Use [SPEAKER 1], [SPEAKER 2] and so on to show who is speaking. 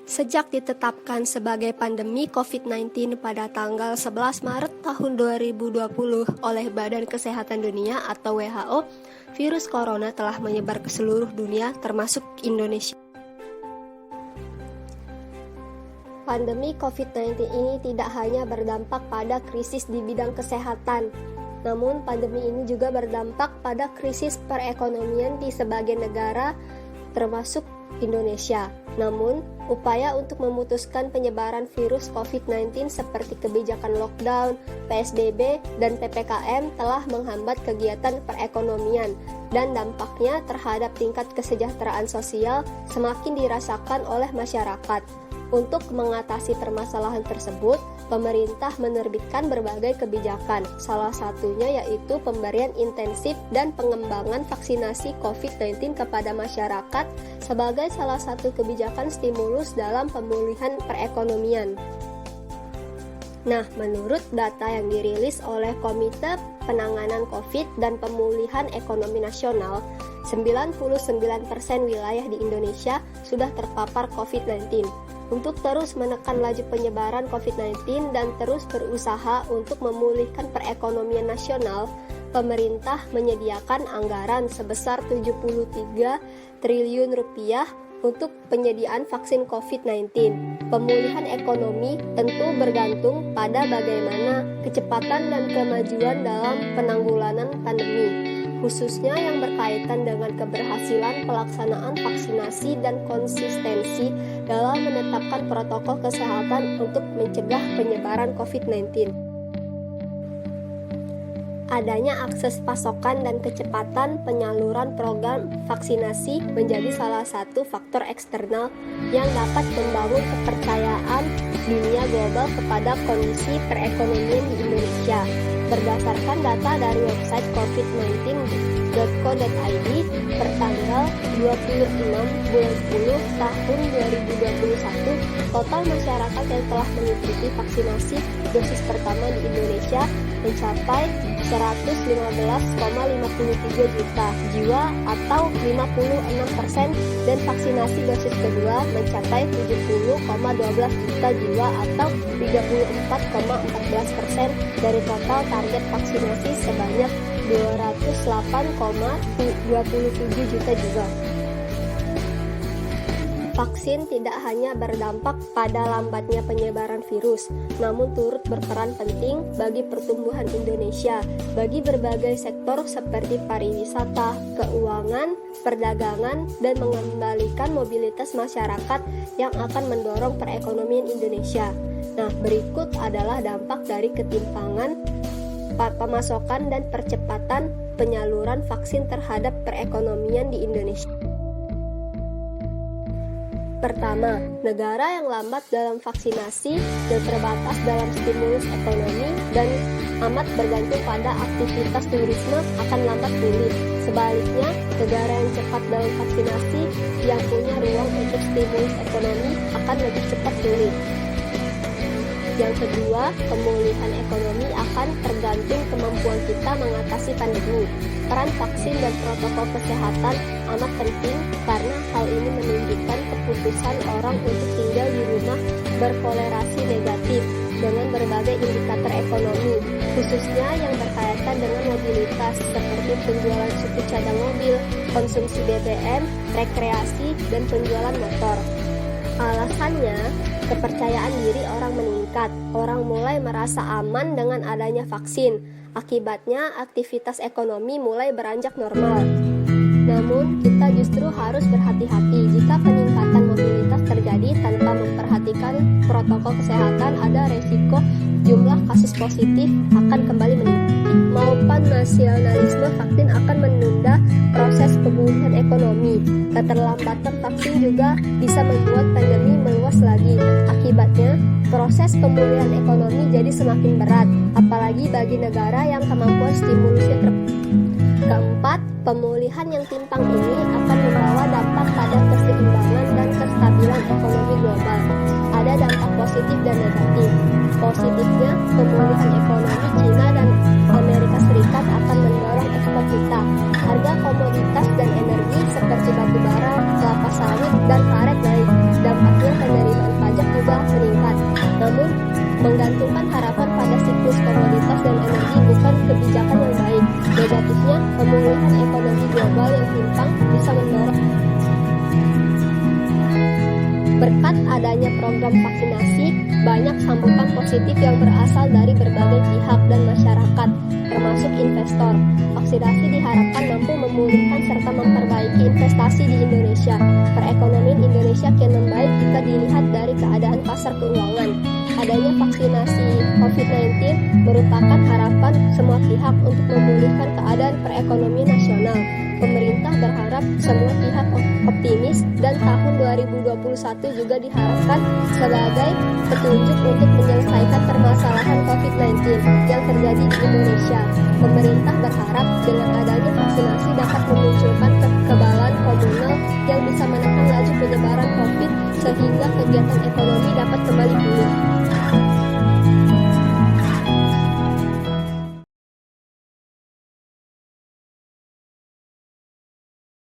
[SPEAKER 1] Sejak ditetapkan sebagai pandemi COVID-19 pada tanggal 11 Maret tahun 2020 oleh Badan Kesehatan Dunia atau WHO, virus corona telah menyebar ke seluruh dunia termasuk Indonesia. Pandemi COVID-19 ini tidak hanya berdampak pada krisis di bidang kesehatan, namun pandemi ini juga berdampak pada krisis perekonomian di sebagian negara termasuk Indonesia. Namun, upaya untuk memutuskan penyebaran virus COVID-19 seperti kebijakan lockdown, PSBB, dan PPKM telah menghambat kegiatan perekonomian dan dampaknya terhadap tingkat kesejahteraan sosial semakin dirasakan oleh masyarakat. Untuk mengatasi permasalahan tersebut, pemerintah menerbitkan berbagai kebijakan, salah satunya yaitu pemberian intensif dan pengembangan vaksinasi COVID-19 kepada masyarakat sebagai salah satu kebijakan stimulus dalam pemulihan perekonomian. Nah, menurut data yang dirilis oleh Komite Penanganan COVID dan Pemulihan Ekonomi Nasional, 99% wilayah di Indonesia sudah terpapar COVID-19. Untuk terus menekan laju penyebaran COVID-19 dan terus berusaha untuk memulihkan perekonomian nasional, pemerintah menyediakan anggaran sebesar 73 triliun rupiah untuk penyediaan vaksin COVID-19. Pemulihan ekonomi tentu bergantung pada bagaimana kecepatan dan kemajuan dalam penanggulangan pandemi, khususnya yang berkaitan dengan keberhasilan pelaksanaan vaksinasi dan konsistensi dalam menetapkan protokol kesehatan untuk mencegah penyebaran COVID-19. Adanya akses pasokan dan kecepatan penyaluran program vaksinasi menjadi salah satu faktor eksternal yang dapat membangun kepercayaan dunia global kepada kondisi perekonomian di Indonesia. Berdasarkan data dari website covid19.co.id pertanggal 26 bulan 10 tahun 2021, total masyarakat yang telah mengikuti vaksinasi dosis pertama di Indonesia mencapai 115,53 juta jiwa atau 56%, dan vaksinasi dosis kedua mencapai 70,12 juta jiwa atau 34,14% dari total target vaksinasi sebanyak 208,27 juta jiwa. Vaksin tidak hanya berdampak pada lambatnya penyebaran virus, namun turut berperan penting bagi pertumbuhan Indonesia, bagi berbagai sektor seperti pariwisata, keuangan, perdagangan, dan mengembalikan mobilitas masyarakat yang akan mendorong perekonomian Indonesia. Nah, berikut adalah dampak dari ketimpangan pemasokan dan percepatan penyaluran vaksin terhadap perekonomian di Indonesia. Pertama, negara yang lambat dalam vaksinasi dan terbatas dalam stimulus ekonomi dan amat bergantung pada aktivitas turisme akan lambat pulih. Sebaliknya, negara yang cepat dalam vaksinasi yang punya ruang untuk stimulus ekonomi akan lebih cepat pulih. Yang kedua, pemulihan ekonomi akan tergantung kemampuan kita mengatasi pandemi. Peran vaksin dan protokol kesehatan amat penting karena hal ini menunjukkan keputusan orang untuk tinggal di rumah berkolerasi negatif dengan berbagai indikator ekonomi, khususnya yang berkaitan dengan mobilitas seperti penjualan suku cadang mobil, konsumsi BBM, rekreasi, dan penjualan motor. Alasannya, kepercayaan diri orang meningkat. Orang mulai merasa aman dengan adanya vaksin. Akibatnya, aktivitas ekonomi mulai beranjak normal. Namun, kita justru harus berhati-hati jika peningkatan mobilitas terjadi tanpa memperhatikan protokol kesehatan, ada resiko jumlah kasus positif akan kembali meningkat. Maupun nasionalisme vaksin akan menunda proses pemulihan ekonomi. Keterlambatan vaksin juga bisa membuat pandemi meluas lagi. Akibatnya, proses pemulihan ekonomi jadi semakin berat, apalagi bagi negara yang kemampuan stimulusnya Keempat, pemulihan yang timpang ini akan membawa dampak pada keseimbangan dan kestabilan ekonomi global. Ada dampak positif dan negatif. Positifnya, pemulihan ekonomi China dan Amerika Serikat akan mendorong ekspor kita. Harga komoditas dan energi seperti batu bara, kelapa sawit, dan karet naik. Dampaknya penerimaan menyimpang bisa mendorong. Berkat adanya program vaksinasi, banyak sambutan positif yang berasal dari berbagai pihak dan masyarakat, termasuk investor. Vaksinasi diharapkan mampu memulihkan serta memperbaiki investasi di Indonesia. Perekonomian Indonesia kian membaik jika dilihat dari keadaan pasar keuangan. Adanya vaksinasi COVID-19 merupakan harapan semua pihak untuk memulihkan keadaan perekonomian nasional. Pemerintah berharap semua pihak optimis dan tahun 2021 juga diharapkan sebagai petunjuk untuk menyelesaikan permasalahan COVID-19 yang terjadi di Indonesia. Pemerintah berharap dengan adanya vaksinasi dapat memunculkan kekebalan komunal yang bisa menekan laju penyebaran COVID sehingga kegiatan ekonomi dapat kembali pulih.